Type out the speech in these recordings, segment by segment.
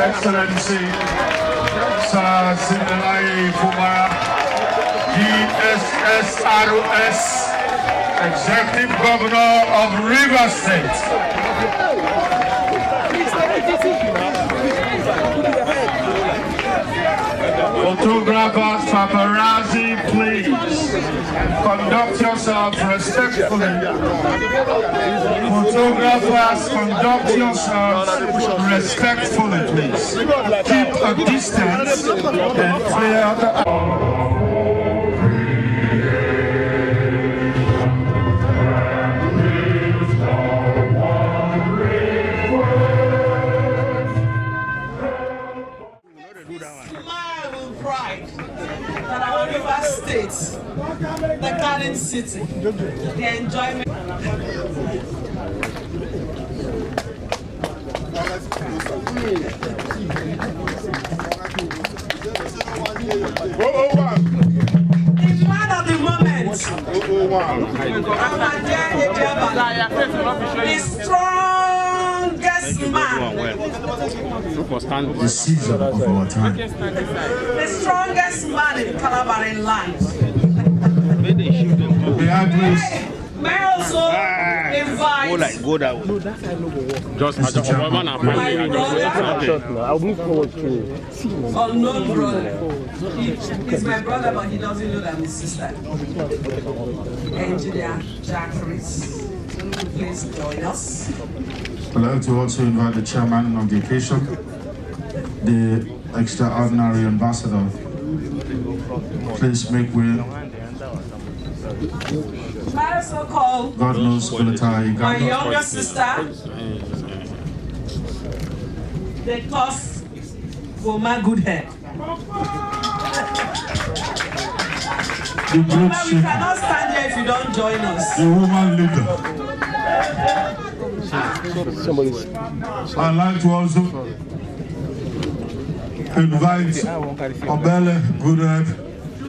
Excellency Sir Sinalai Fubara, GSSROS, Executive Governor of Rivers State. Photographers, paparazzi, please conduct yourself respectfully. Photographers, conduct yourselves respectfully, please. Keep a distance and clear the that our Rivers State, the Garden City, the enjoyment. The man of the moment, the strongest man. the season of our time. The strongest man in Calabarin land. May I also invite go that way. Just my brother, I'll move forward to unknown brother. He's my brother, but he doesn't know that I'm his sister. Engineer Jack Reese, please join us. I'd like to also invite the chairman of the occasion, the extraordinary ambassador. Please make way. I also call God knows military. my younger sister, the tough Goma Goodhead. Goma, we cannot stand here if you don't join us. The woman leader. I'd like to also invite Obele Goodhead.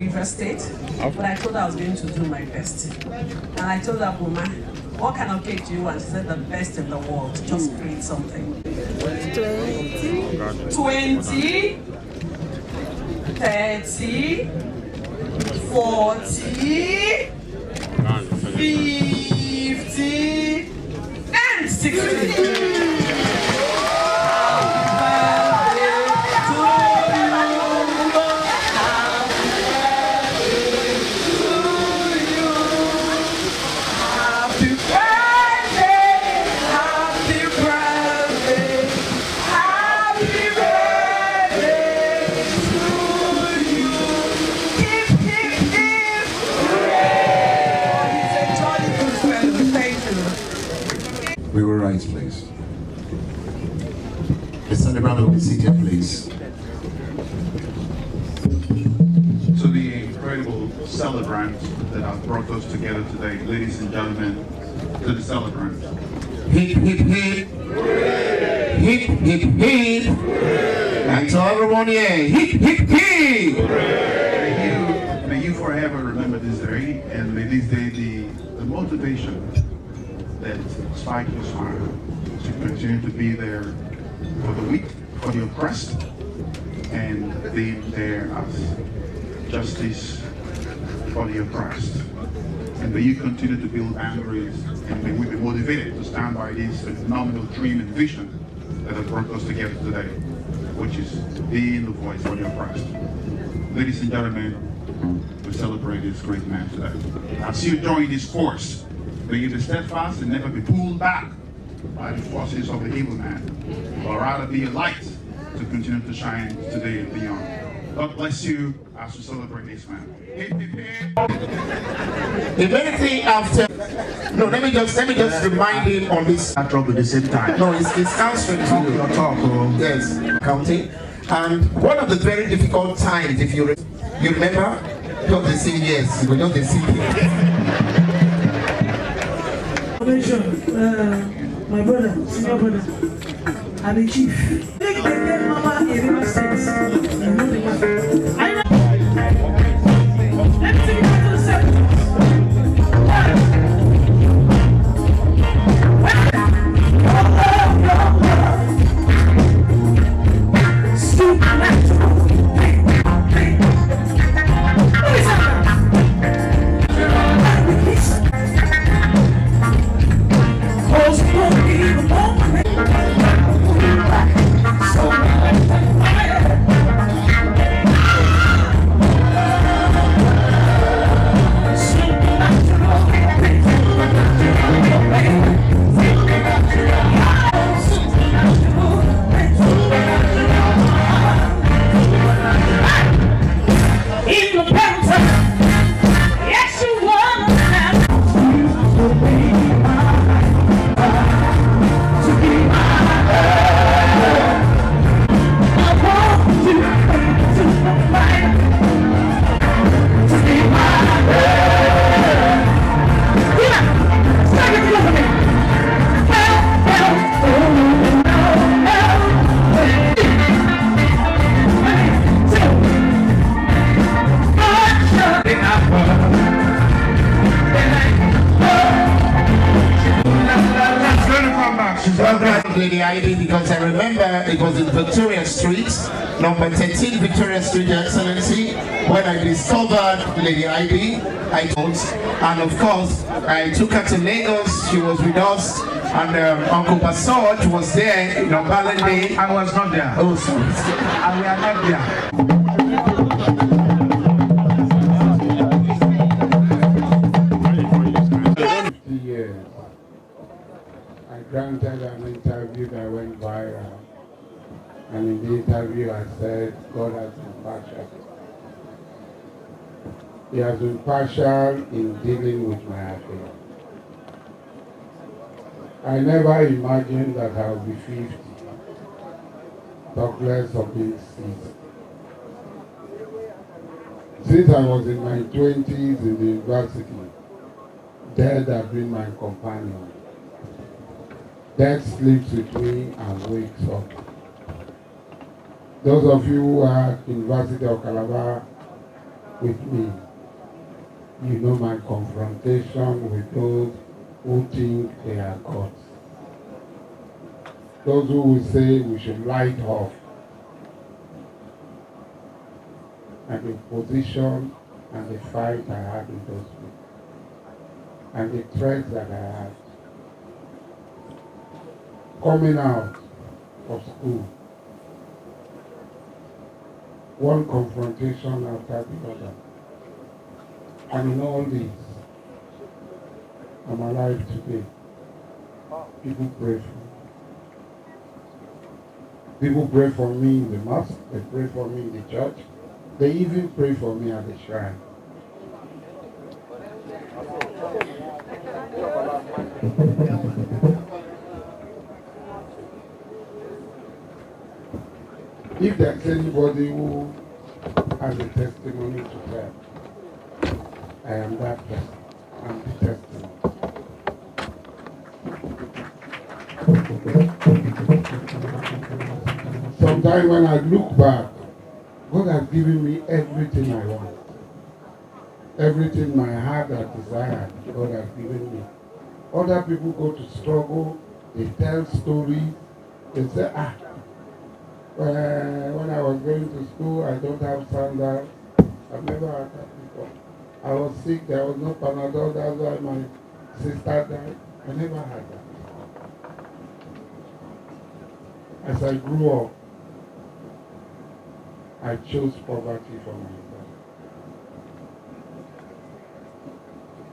River State, but I told her I was going to do my best. And I told her, Goma, what kind of cake do you want? She said, the best in the world. Just create something. 20, 30, 40, 50, and 60. We will rise, please. The celebrant will be seated, please. To the incredible celebrant that has brought us together today, ladies and gentlemen, to the celebrant. Hip, hip, hip. Hip, hip, hip. And to everyone here, hip, hip, hip. May you forever remember this day, and may this day be the motivation that spikes your smile to continue to be there for the weak, for the oppressed, and being there as justice for the oppressed. And may you continue to build boundaries, and may we be motivated to stand by this phenomenal dream and vision that has brought us together today, which is being the voice for the oppressed. Ladies and gentlemen, we celebrate this great man today. As you join this course, may you be steadfast and never be pulled back by the forces of the evil man, but rather be a light to continue to shine today and beyond. God bless you as we celebrate this man. If anything after, no, let me just remind him on this. At the same time. No, it's answering to you. Your talk, Yes, counting. And one of the very difficult times, if you remember, just the same yes, but not the same. My brother, senior brother, and the chief. Take the mama in River State. Let's take it to the center. thank Lady ID because I remember it was in Victoria Street, number 13 Victoria Street, Your Excellency, when I discovered Lady ID. And of course, I took her to Lagos. She was with us, and Uncle Basoj was there on Valentine Day. I was not there. Oh, sorry. And we are not there. I granted an interview that went viral, and in the interview I said God has been partial. He has been partial in dealing with my affair. I never imagined that I would be 50, talk less of being 60. Since I was in my 20s in the university, death has been my companion. Death sleeps with me and wakes up. Those of you who are at University of Calabar with me, you know my confrontation with those who think they are gods. Those who will say we should light off. And the position and the fight I had with those people. And the threats that I had. Coming out of school, one confrontation after the other. And in all this, I'm alive today. People pray for me. People pray for me in the mosque, they pray for me in the church, they even pray for me at the shrine. If there's anybody who has a testimony to tell, I am that person. I'm the testimony. Sometimes when I look back, God has given me everything I want. Everything my heart has desired, God has given me. Other people go to struggle, they tell stories, they say, when I was going to school, I don't have sandals. I've never had that before. I was sick, there was no Panadol, that's why my sister died. I never had that before. As I grew up, I chose poverty for myself.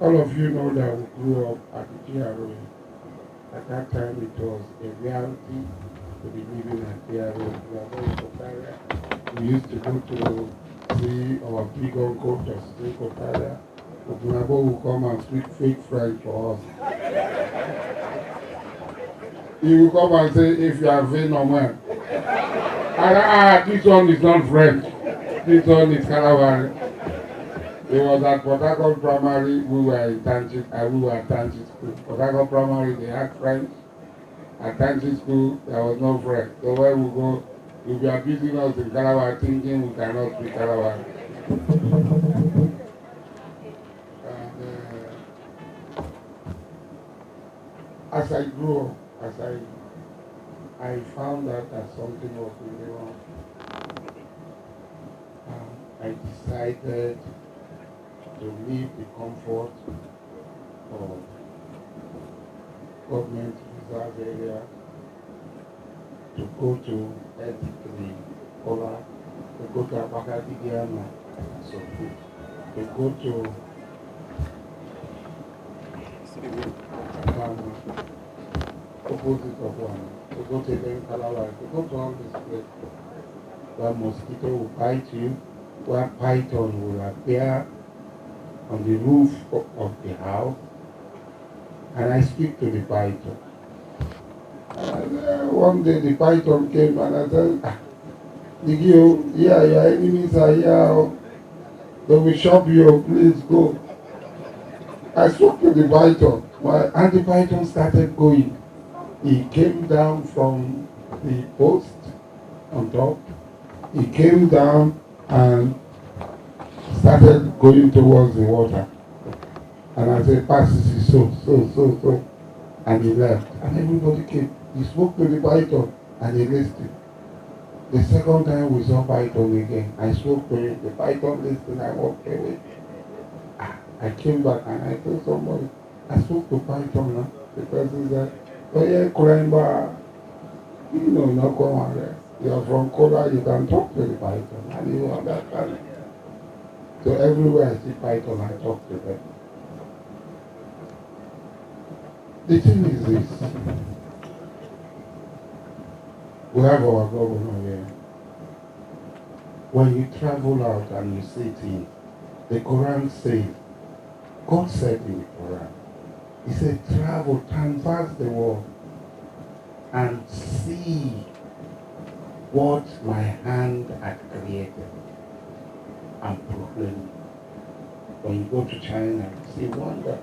All of you know that we grew up at the GRA. At that time, it was a reality to be living at GRA. We are going to Kotaria. We used to go to see our big uncle just in Kotaria. Ogunabo will come and speak fake French for us. He will come and say, if you are vain or man. This one is not French. This one is Calabari. It was at Port Harcourt Primary, we were at Tanchi School. Port Harcourt Primary, they had French. At Tanchi School, there was no French. So where we go, we'll be abusing us in Calabar, thinking we cannot speak Calabar. As I grew up, I found out that something was really wrong. I decided to leave the comfort of government reserve area to go to ethically Kola, to go to Abakati Diana, to go to opposite of one, to go to the Kalawai, to go to all this place where mosquito will bite you, where python will appear on the roof of the house, and I speak to the python. And one day the python came and I said, Nigio, yeah, your enemies are here, they will shop you, please go. I spoke to the python, and the python started going. He came down from the post on top. He came down and started going towards the water. And I said, pass this, so. And he left. And everybody came. He spoke to the python and he listened. The second time we saw python again, I spoke to him. The python listened. I walked away. I came back and I told somebody, I spoke to python now. The person said, oh yeah, Kuremba, you know, no come on there. You are from Kola, you can talk to the python and you understand it. So everywhere I see python, I talk to them. The thing is this. We have our governor here. When you travel out and you see things, the Quran says, God said in the Quran, He said, travel, canvass the world and see what my hand had created and proclaim it. When you go to China, you see wonder.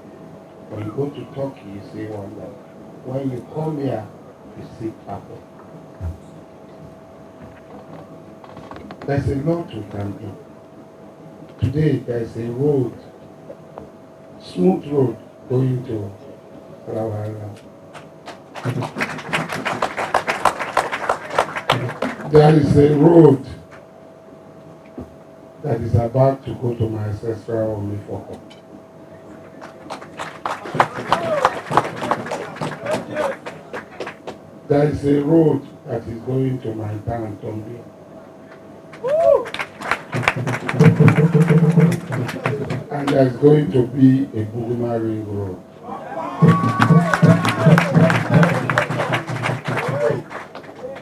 When you go to Turkey, you see wonder. When you come here, you see purple. There's a lot we can do. Today, there's a road, smooth road, going to Rawala. There is a road that is about to go to my ancestral Omifoko. There is a road that is going to my town, Tombi. And there's going to be a Buguma Ring Road.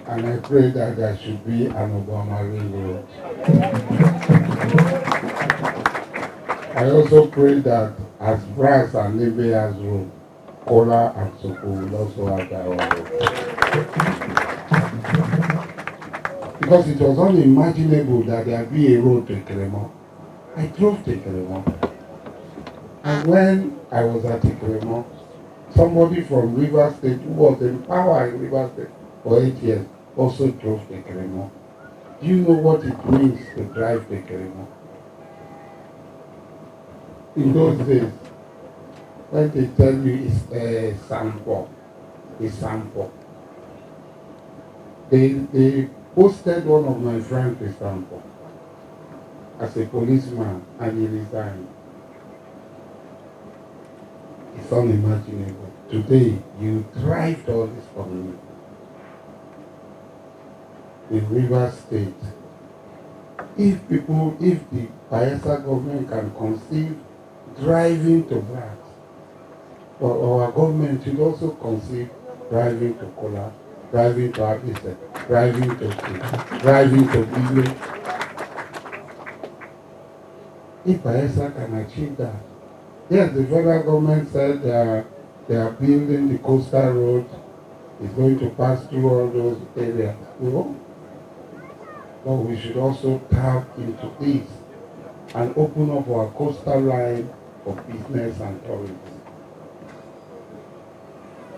And I pray that there should be an Obama Ring Road. I also pray that as Brass and Nebe has road, Kola and Soko will also have their own road. Because it was unimaginable that there be a road to Ikremo. I drove to Ikremo. And when I was at Ikremo, somebody from River State who was in power in River State for 8 years also drove to Ikremo. Do you know what it means to drive to Ikremo? In those days, when they tell you it's a sample, they posted one of my friends to sample as a policeman and he resigned. It's unimaginable. Today, you drive to all this community. In River State, if the Bayelsa government can conceive driving to Brass, or our government should also conceive driving to Kola, driving to Abise, driving to Bile. If Bayelsa can achieve that, yes, the federal government said they are building the coastal road. It's going to pass through all those areas. No? But we should also tap into this and open up our coastal line for business and tourism.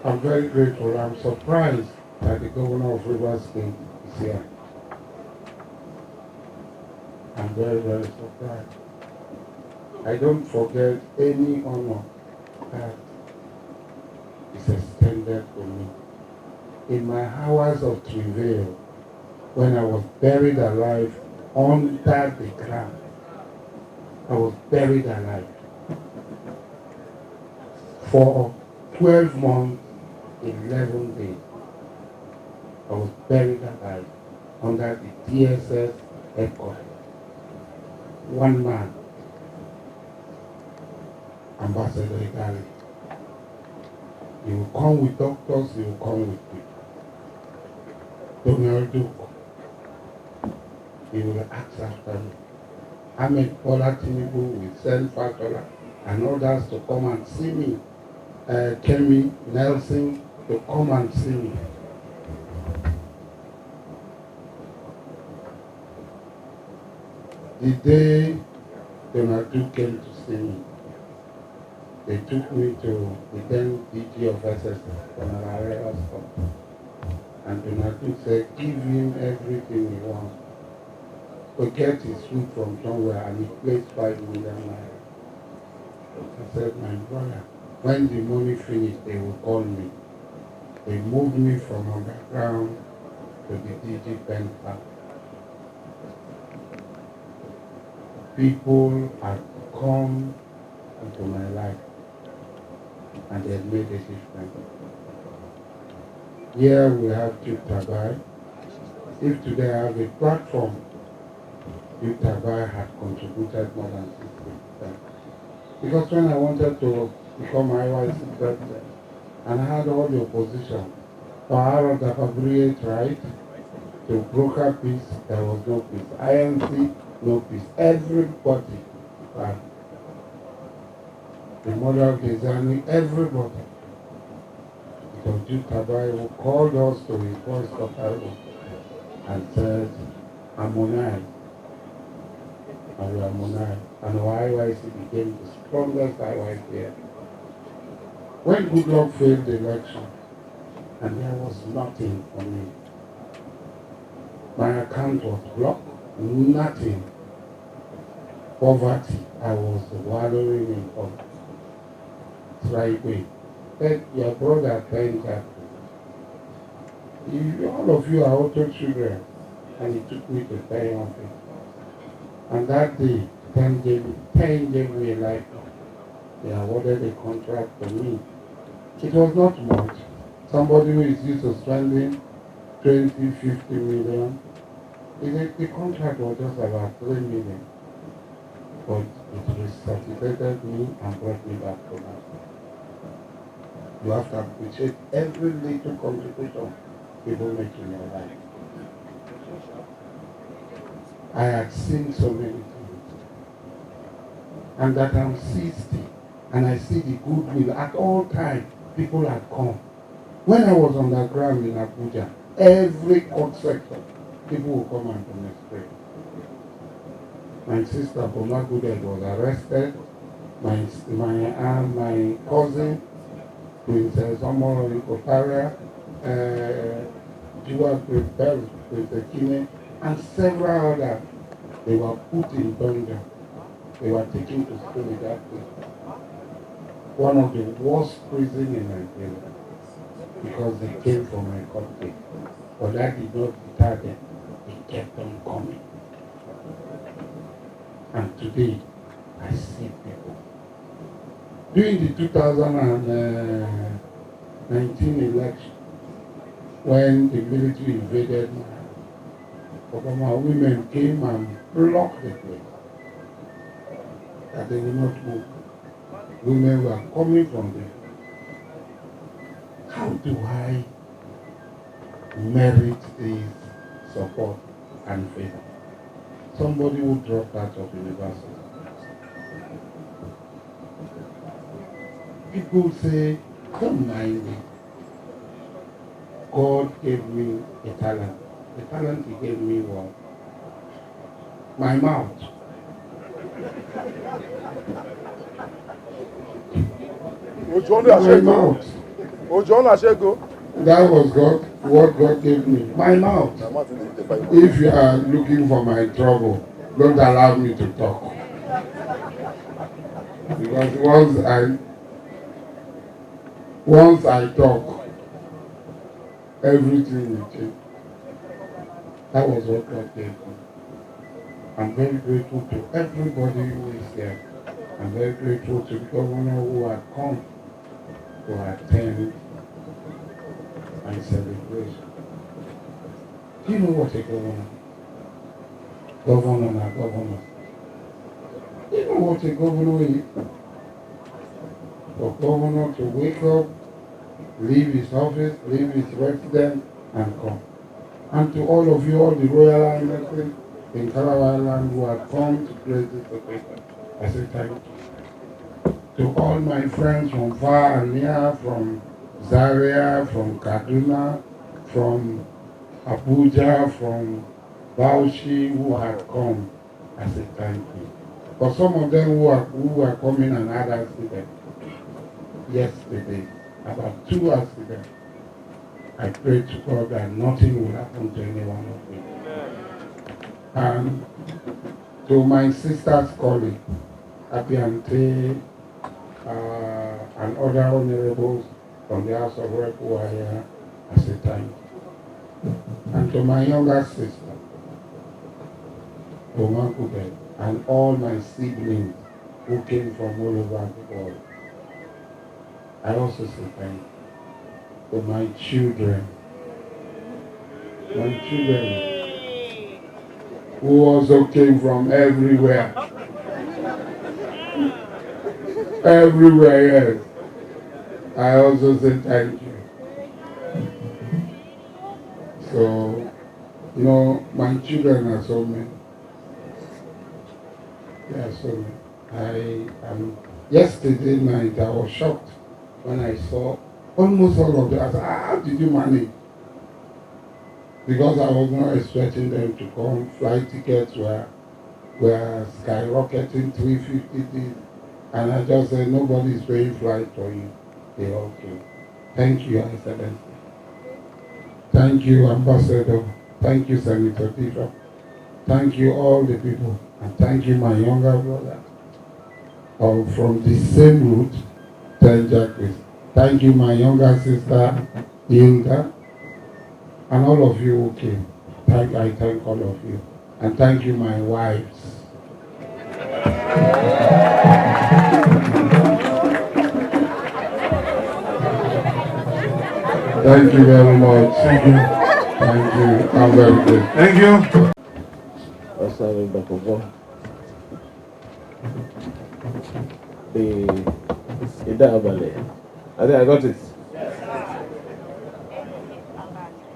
I'm very grateful. I'm surprised that the governor of Rivers State is here. I'm very, very surprised. I don't forget any honor that is extended to me. In my hours of travail, when I was buried alive under the ground, I was buried alive for 12 months, 11 days. I was buried alive under the DSS headquarters. One man, Ambassador Igali. He will come with doctors, he will come with people. Donaldtrump, he will ask after me. Ahmed Bola Tinubu will send Fatola and others to come and see me. Kemi Nelson to come and see me. The day Donaldtrump came to see me, they took me to the then DG of SSS, Naira. And Donaldtrump said, give him everything he wants. But get his food from somewhere, and he placed 5 million naira. I said, my brother, when the money finished, they will call me. They moved me from underground to the DG pen park. People had come into my life and they made a difference. Here we have Duke Tabai. If today I have a platform, Duke Tabai had contributed more than 60%. Because when I wanted to become IYC president, and I had all the opposition, power of the appropriate right to broker peace, there was no peace. INC, no peace. Everybody, the mother of Gezani, everybody. It was Duke Tabai who called us to his voice of and said, harmonize. And we harmonized. And our IYC became the strongest IYC ever. When Goodluck failed the election, and there was nothing for me. My account was blocked, nothing. Poverty, I was wallowing in poverty. Right. But your brother turned that. All of you are auto children, and he took me to pay off it. And that day, 10 gave me a life. They awarded a contract to me. It was not much. Somebody who is used to spending 20, 50 million, the contract was just about 3 million. But it resuscitated me and brought me back to life. You have to appreciate every little contribution people make in your life. I had seen so many things. And that I'm 60, and I see the goodwill at all times. People had come. When I was on the ground in Abuja, every court section, people would come and demonstrate. My sister, Boma Guded, was arrested. My cousin, Princess Omoro Ikoparia, Jua Princess Kine, and several others, they were put in dungeon. They were taken to school with that place. One of the worst prisons in Nigeria, because they came from my country. But that did not deter them. They kept on coming. And today, I see people. During the 2019 election, when the military invaded, Obama women came and blocked the place. That they will not move. Women were coming from there. How do I merit this support and favor? Somebody who dropped out of university. People say, don't mind me. God gave me a talent. The talent he gave me was my mouth. My mouth. That was God, what God gave me. My mouth. If you are looking for my trouble, don't allow me to talk. Because once I talk, everything will change. That was what God gave me. I'm very grateful to everybody who is there. I'm very grateful to the governor who had come to attend my celebration. Do you know what a governor? Governor and governor. Do you know what a governor is? For governor to wake up, leave his office, leave his residence, and come. And to all of you, all the royal highnesses in Calabar Island who have come to grace this occasion, I say thank you. To all my friends from far and near, from Zaria, from Kaduna, from Abuja, from Bauchi, who have come, I say thank you. For some of them who are coming and had accidents yesterday, about 2 accidents, I pray to God that nothing will happen to any one of them. And to my sister's colleague, Abiante, and other honorables from the House of Rep who are here, I say thank you. And to my younger sister, Oma Kubet, and all my siblings who came from all over the world, I also say thank you. To my children, who also came from everywhere. Everywhere, yes. I also say thank you. So, you know, my children are so many. They are so many. Yesterday night I was shocked when I saw almost all of them. I said, how did you manage? Because I was not expecting them to come. Flight tickets were skyrocketing, 350. And I just said, nobody is paying flight for you. They all came. Thank you, Excellency. Thank you, Ambassador. Thank you, Senator Tito. Thank you, all the people. And thank you, my younger brother. From the same route, Jacques. Thank you, my younger sister, Hilda. And all of you who came. I thank all of you. And thank you, my wives. Thank you very much. Thank you. Thank you. I'm very good. Thank you. Asari Dokubo. The Idabale. I think I got it.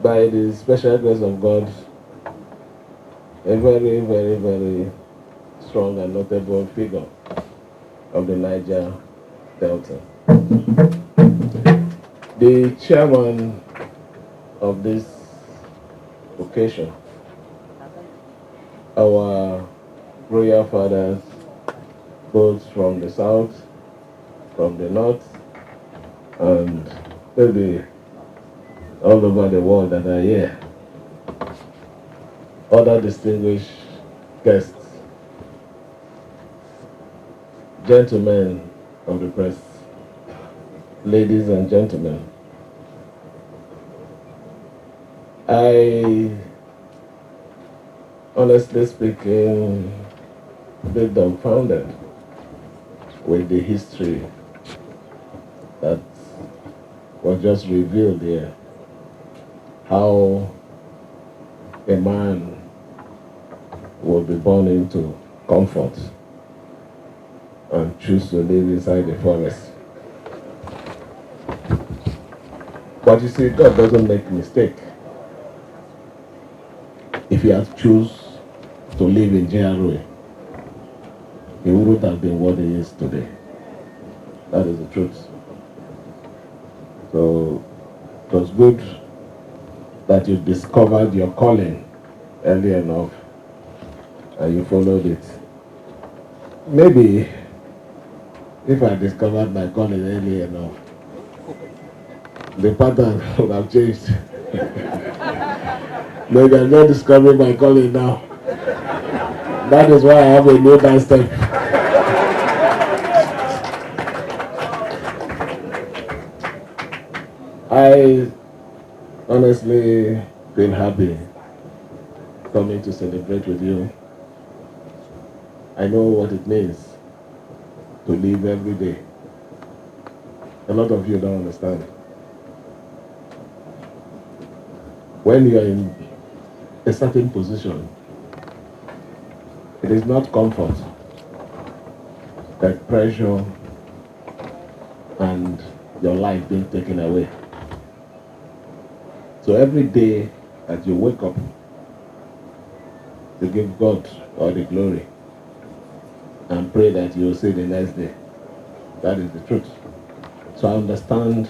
By the special grace of God, a very, very, very strong and notable figure of the Niger Delta. The chairman of this occasion, our royal fathers, both from the south, from the north, and maybe all over the world that are here. Other distinguished guests, gentlemen of the press, ladies and gentlemen, I, honestly speaking, a bit dumbfounded with the history that was just revealed here. How a man will be born into comfort and choose to live inside the forest. But you see, God doesn't make mistake. If he had choose to live in GRA, he wouldn't have been what he is today. That is the truth. So it was good that you discovered your calling early enough and you followed it. Maybe if I discovered my calling early enough, the pattern would have changed. Maybe I'm not discovering my calling now. That is why I have a new dance step. I honestly feel happy coming to celebrate with you. I know what it means to live every day. A lot of you don't understand. When you are in a certain position, it is not comfort, but pressure and your life being taken away. So every day that you wake up, you give God all the glory and pray that you will see the next day. That is the truth. So I understand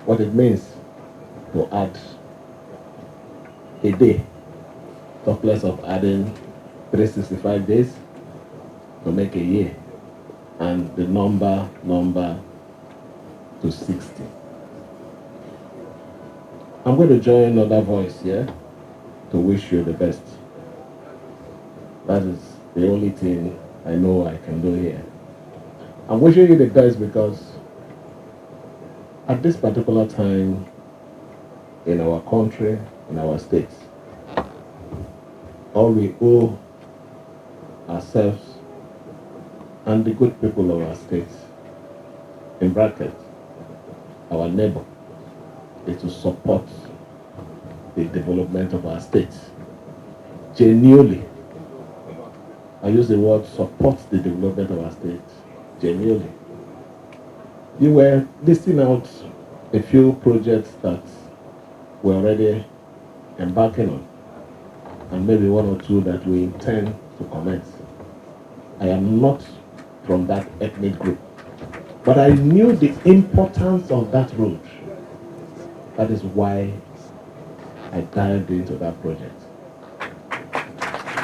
what it means to add a day, talk less of adding 365 days to make a year, and the number to 60. I'm going to join another voice here to wish you the best. That is the only thing I know I can do here. I'm wishing you the best because at this particular time, in our country, in our states. All we owe ourselves and the good people of our states, in brackets, our neighbor, is to support the development of our states. Genuinely. I use the word support the development of our states. Genuinely. You were listing out a few projects that we're already embarking on, and maybe one or two that we intend to commence. I am not from that ethnic group, but I knew the importance of that road. That is why I dived into that project.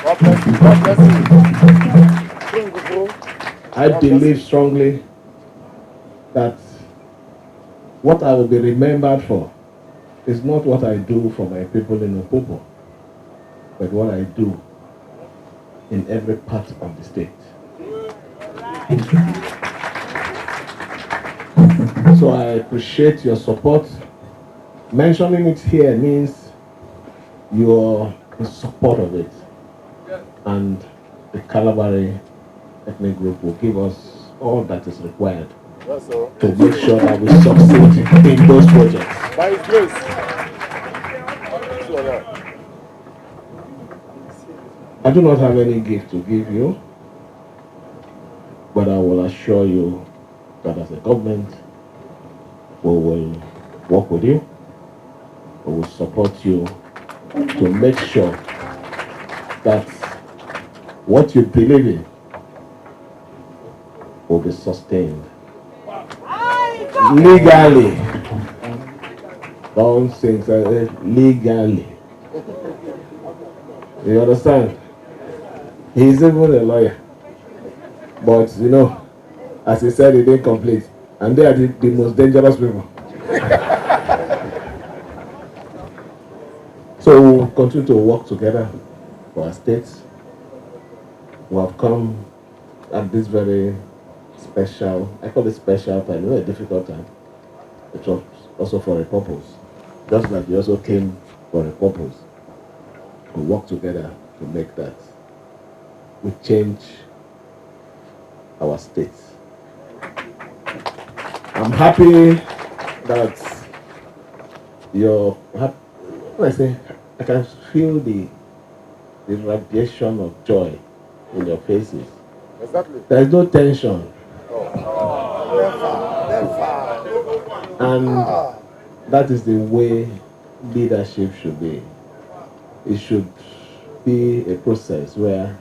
God bless you. God bless you. I believe strongly that what I will be remembered for is not what I do for my people in Opopo, but what I do in every part of the state. So I appreciate your support. Mentioning it here means you're in support of it. And the Kalabari ethnic group will give us all that is required to make sure that we succeed in those projects. By His grace. I do not have any gift to give you, but I will assure you that as a government, we will work with you, we will support you to make sure that what you believe in will be sustained legally. Don't sing legally. You understand? He's even a lawyer, but you know, as he said, he didn't complete, and they are the most dangerous people. So we'll continue to work together for our states. We have come at this very special, I call it special time, not a difficult time. It was also for a purpose. Just like we also came for a purpose. We work together to make that. We change our states. I'm happy that when I say, I can feel the radiation of joy in your faces. Exactly. There is no tension. And that is the way leadership should be. It should be a process where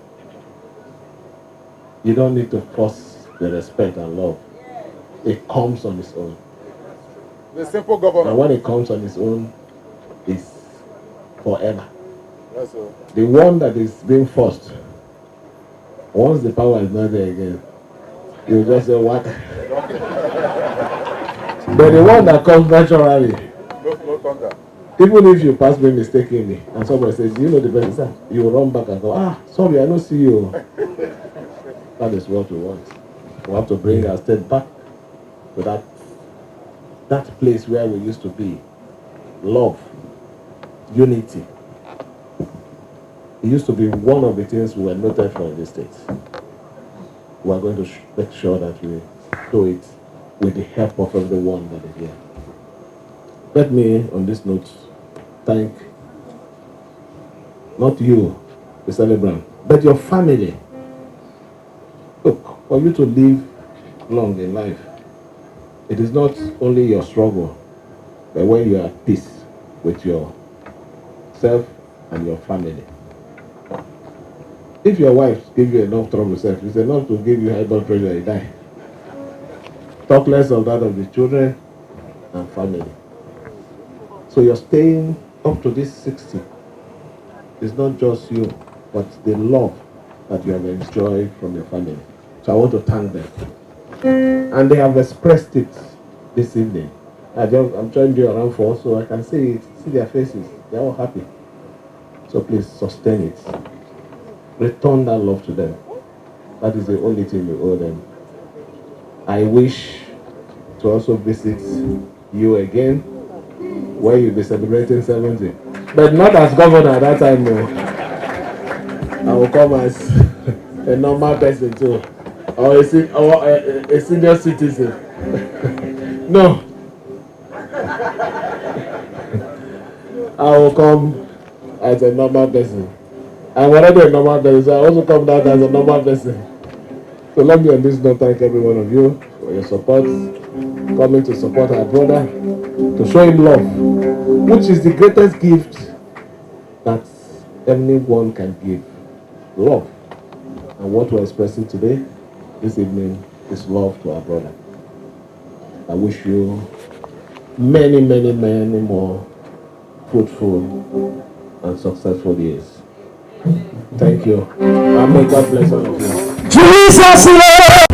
you don't need to force the respect and love. It comes on its own. The simple government. And when it comes on its own, it's forever. Yes, sir. The one that is being forced, once the power is not there again, you just say what? But the one that comes naturally, No thunder. even if you pass me mistakenly and somebody says, you know the person, you will run back and go, sorry, I don't see you. That is what we want. We have to bring our state back to that place where we used to be. Love, unity. It used to be one of the things we were noted for in the States. We are going to make sure that we do it with the help of everyone that is here. Let me, on this note, thank not you, the celebrant, but your family. Look, for you to live long in life, it is not only your struggle, but when you are at peace with yourself and your family. If your wife gives you enough trouble, it's enough to give you high blood pressure, you die. Talk less of that of the children and family. So you're staying up to this 60. It's not just you, but the love that you have enjoyed from your family. So I want to thank them. And they have expressed it this evening. I'm trying to do around for, so I can see their faces. They're all happy. So please sustain it. Return that love to them. That is the only thing you owe them. I wish to also visit you again when you'll be celebrating 70. But not as governor at that time, no. I will come as a normal person too, or a senior citizen. No. I will come as a normal person. I'm already a normal person, so I also come down as a normal person. So let me on this note thank every one of you for your support, coming to support our brother, to show him love, which is the greatest gift that anyone can give. Love. And what we're expressing today, this evening, is love to our brother. I wish you many, many, many more fruitful and successful years. Thank you. And may God bless all of you. Jesus, Lord.